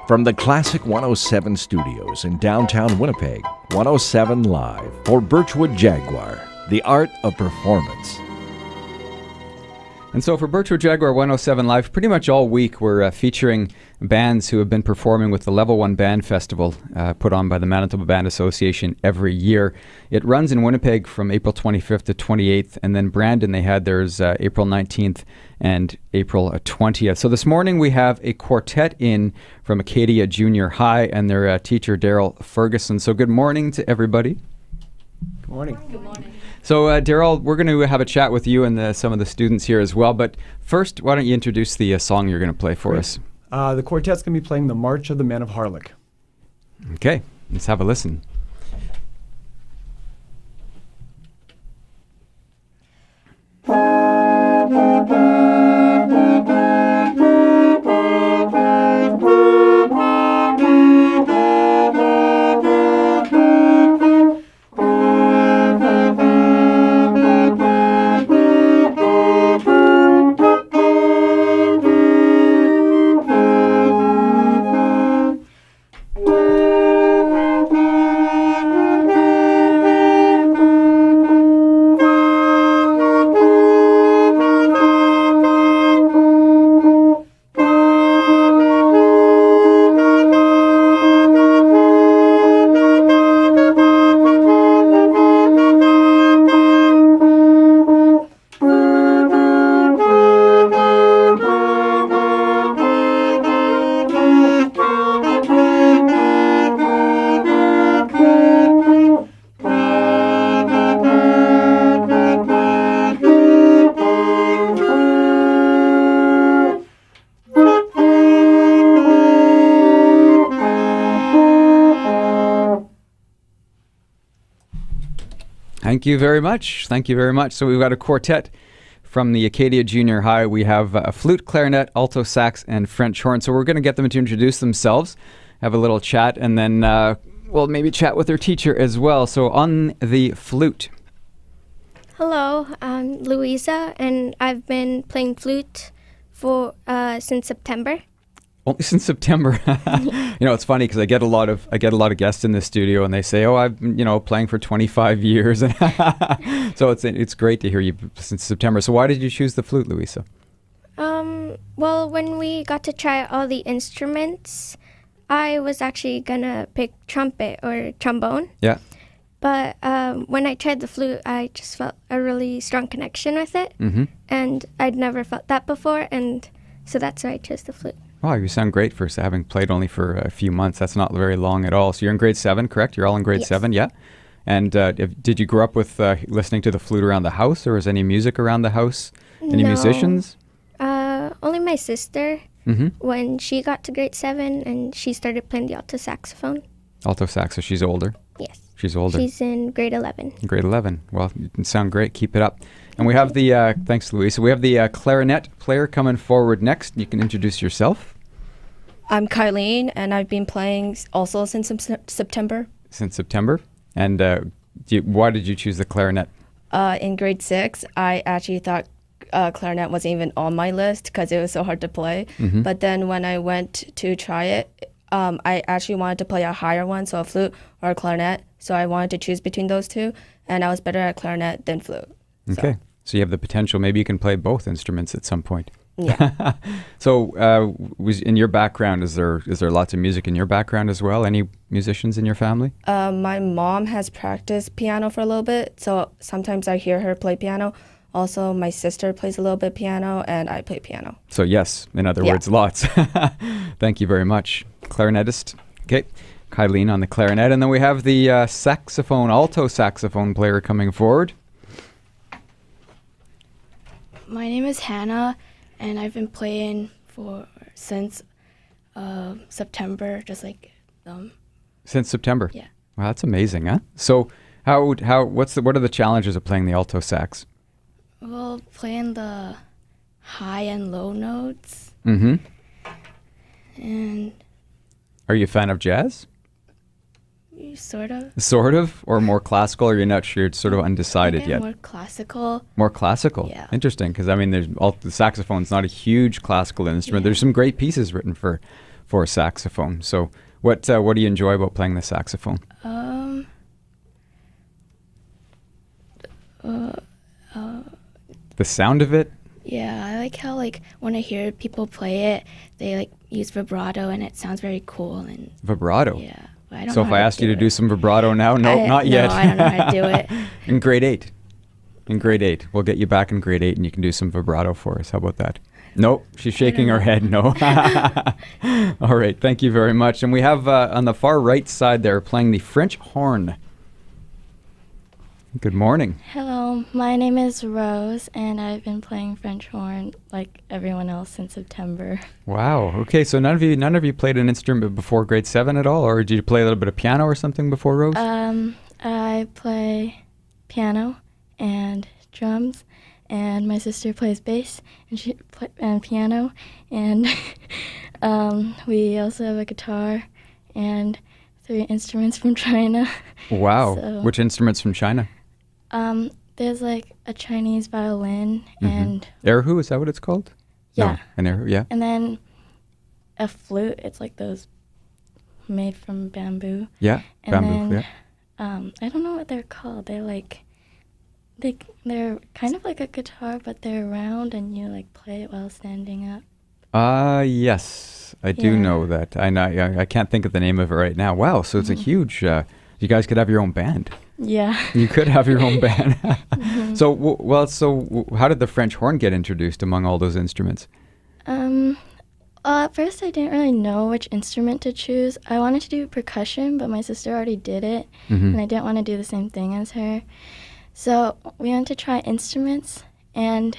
From the Classic 107 studios in downtown Winnipeg, 107 Live for Birchwood Jaguar, the art of performance. And so for Birchwood Jaguar 107 Live, pretty much all week we're featuring bands who have been performing with the Level 1 Band Festival put on by the Manitoba Band Association every year. It runs in Winnipeg from April 25th to 28th, and then Brandon, they had theirs April 19th and April 20th. So this morning we have a quartet in from Acadia Junior High and their teacher, Darryl Fergusson. So good morning to everybody. Good morning. Good morning. So, Darryl, we're going to have a chat with you and some of the students here as well. But first, why don't you introduce the song you're going to play for us? The quartet's going to be playing the March of the Men of Harlech. Okay, let's have a listen. Thank you very much. Thank you very much. So we've got a quartet from the Acadia Junior High. We have a flute, clarinet, alto sax, and French horn. So we're going to get them to introduce themselves, have a little chat, and then we'll maybe chat with their teacher as well. So on the flute. Hello, I'm Louisa, and I've been playing flute for since September. Only since September. You know, it's funny because I get a lot of guests in the studio, and they say, "Oh, I've been, playing for 25 years." So it's great to hear you since September. So why did you choose the flute, Louisa? Well, when we got to try all the instruments, I was actually gonna pick trumpet or trombone. Yeah. But when I tried the flute, I just felt a really strong connection with it, and I'd never felt that before, and so that's why I chose the flute. Wow, you sound great for having played only for a few months. That's not very long at all. So you're in grade 7, correct? You're all in grade 7, yeah? And did you grow up with listening to the flute around the house, or was any music around the house? Any musicians? Only my sister, when she got to grade 7, and she started playing the alto saxophone. Alto sax, so she's older? Yes. She's older? She's in grade 11. Grade 11. Well, you sound great. Keep it up. And we have the, thanks, Louisa. We have the clarinet player coming forward next. You can introduce yourself. I'm Kylene, and I've been playing also since September. Since September? And why did you choose the clarinet? In grade 6, I actually thought clarinet wasn't even on my list because it was so hard to play. But then when I went to try it, I actually wanted to play a higher one, so a flute or a clarinet. So I wanted to choose between those two, and I was better at clarinet than flute. Okay. So you have the potential. Maybe you can play both instruments at some point. Yeah. So in your background, is there lots of music in your background as well? Any musicians in your family? My mom has practiced piano for a little bit, so sometimes I hear her play piano. Also, my sister plays a little bit piano, and I play piano. So yes, in other words, lots. Thank you very much. Clarinetist. Okay. Kylene on the clarinet. And then we have the alto saxophone player coming forward. My name is Hannah, and I've been playing since September, just like them. Since September? Yeah. Wow, that's amazing, huh? So what are the challenges of playing the alto sax? Well, playing the high and low notes. Mm-hmm. And are you a fan of jazz? Sort of. Sort of? Or more classical, or you're not sure? It's sort of undecided yet? More classical. More classical? Yeah. Interesting, because I mean, the saxophone's not a huge classical instrument. Yeah. There's some great pieces written for for saxophone. So what do you enjoy about playing the saxophone? The sound of it? Yeah, I like how like when I hear people play it, they like use vibrato and it sounds very cool and Vibrato? yeah. But I don't So know if how I asked you to it. do some vibrato now, not yet. No, I don't know how to do it. In grade 8. In grade 8. We'll get you back in grade 8 and you can do some vibrato for us. How about that? Nope. She's shaking her head. No. All right. Thank you very much. And we have on the far right side there playing the French horn. Good morning. Hello, my name is Rose, and I've been playing French horn like everyone else since September. Wow. Okay. So none of you played an instrument before grade 7 at all, or did you play a little bit of piano or something before, Rose? I play piano and drums, and my sister plays bass and piano, and we also have a guitar and 3 instruments from China. Wow. So, Which instruments from China? there's like a Chinese violin and Erhu, is that what it's called? yeah, No, an erhu, yeah. and then a flute. It's like those made from bamboo. Yeah, And bamboo, then, yeah. I don't know what they're called. They're kind of like a guitar, but they're round, and you like play it while standing up. Yes, I do Yeah. know that. I can't think of the name of it right now. Wow, so it's a huge, you guys could have your own band. Yeah. You could have your own band. So, how did the French horn get introduced among all those instruments? At first, I didn't really know which instrument to choose. I wanted to do percussion, but my sister already did it, and I didn't want to do the same thing as her. So we went to try instruments, and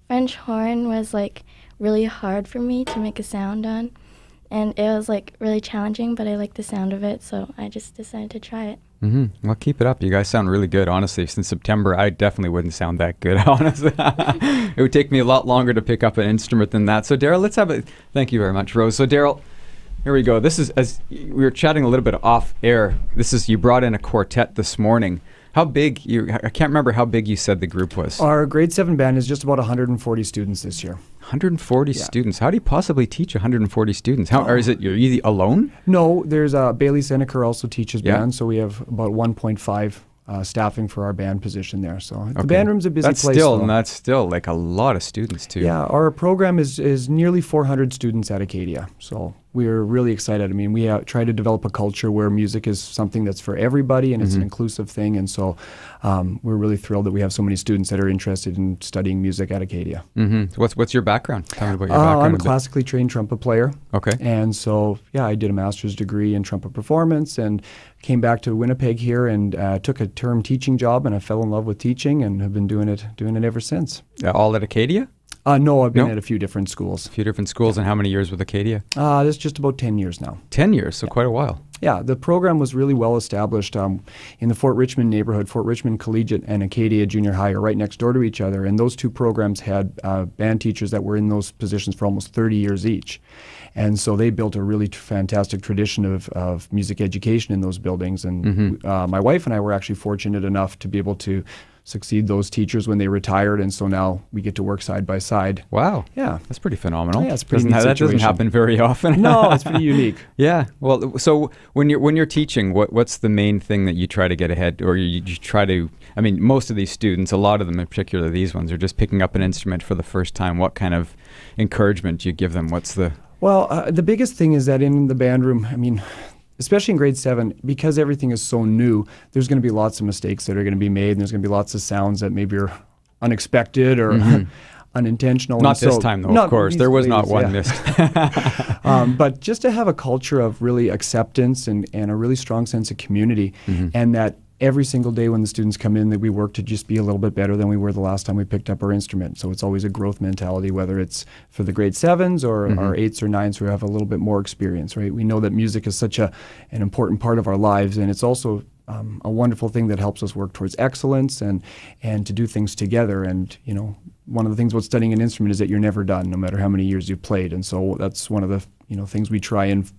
French horn was like really hard for me to make a sound on, and it was like really challenging, but I liked the sound of it, so I just decided to try it. Well, keep it up. You guys sound really good. Honestly, since September, I definitely wouldn't sound that good, honestly. It would take me a lot longer to pick up an instrument than that. So, Darryl, let's have a... Thank you very much, Rose. So, Darryl, here we go. This is, as we were chatting a little bit off air, you brought in a quartet this morning. How big, I can't remember how big you said the group was. Our grade 7 band is just about 140 students this year. 140 students. How do you possibly teach 140 students? Or is it you're alone? No, there's Bailey Seneker also teaches Yeah. band, so we have about 1.5 staffing for our band position there. So the Okay. band room's a busy place. That's still like a lot of students too. Yeah, our program is nearly 400 students at Acadia. So we're really excited. I mean, we try to develop a culture where music is something that's for everybody and it's an inclusive thing. And so we're really thrilled that we have so many students that are interested in studying music at Acadia. What's your background? Tell me about your background. I'm a bit. classically trained trumpet player. Okay. And so, yeah, I did a master's degree in trumpet performance and came back to Winnipeg here and took a term teaching job, and I fell in love with teaching and have been doing it ever since. All at Acadia? No, I've been No? at a few different schools. A few different schools, and how many years with Acadia? This is just about 10 years now. 10 years, so quite a while. Yeah, the program was really well established in the Fort Richmond neighborhood. Fort Richmond Collegiate and Acadia Junior High are right next door to each other, and those two programs had band teachers that were in those positions for almost 30 years each. And so they built a really fantastic tradition of music education in those buildings. And my wife and I were actually fortunate enough to be able to succeed those teachers when they retired, and so now we get to work side by side. Wow. Yeah. That's pretty phenomenal. Yeah, it's a pretty neat That doesn't situation. happen very often. No, it's pretty unique. Yeah. Well, so when you're teaching, what's the main thing that you try to get ahead, or you try to? I mean, most of these students, a lot of them, in particular these ones, are just picking up an instrument for the first time. What kind of encouragement do you give them? What's the? Well, the biggest thing is that in the band room, I mean, especially in grade 7, because everything is so new, there's going to be lots of mistakes that are going to be made, and there's going to be lots of sounds that maybe are unexpected or unintentional. Not And this so- time, though, not of course. these There was not days, one yeah. missed. But just to have a culture of really acceptance and a really strong sense of community, and that every single day when the students come in, that we work to just be a little bit better than we were the last time we picked up our instrument. So it's always a growth mentality, whether it's for the grade 7s or our 8s or 9s who have a little bit more experience, right? We know that music is such an important part of our lives, and it's also a wonderful thing that helps us work towards excellence and to do things together. And, you know, one of the things about studying an instrument is that you're never done, no matter how many years you've played. And so that's one of the, things we try and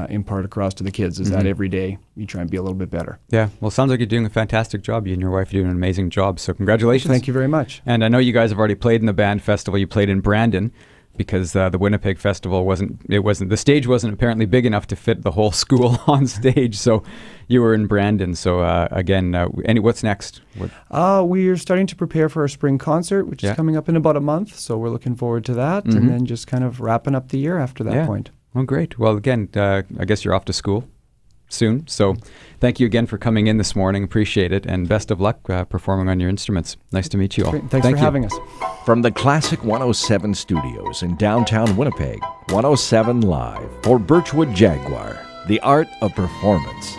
impart across to the kids is that every day we try and be a little bit better. Yeah. Well, sounds like you're doing a fantastic job. You and your wife are doing an amazing job. So congratulations. Thank you very much. And I know you guys have already played in the band festival. You played in Brandon. because the Winnipeg Festival the stage wasn't apparently big enough to fit the whole school on stage. So you were in Brandon. So again, what's next? We're starting to prepare for our spring concert, which is coming up in about a month. So we're looking forward to that, and then just kind of wrapping up the year after that point. Well, great. Well, again, I guess you're off to school soon. So thank you again for coming in this morning. Appreciate it. And best of luck performing on your instruments. Nice to meet you all. Great. Thanks for having us. From the Classic 107 studios in downtown Winnipeg, 107 Live for Birchwood Jaguar, the art of performance.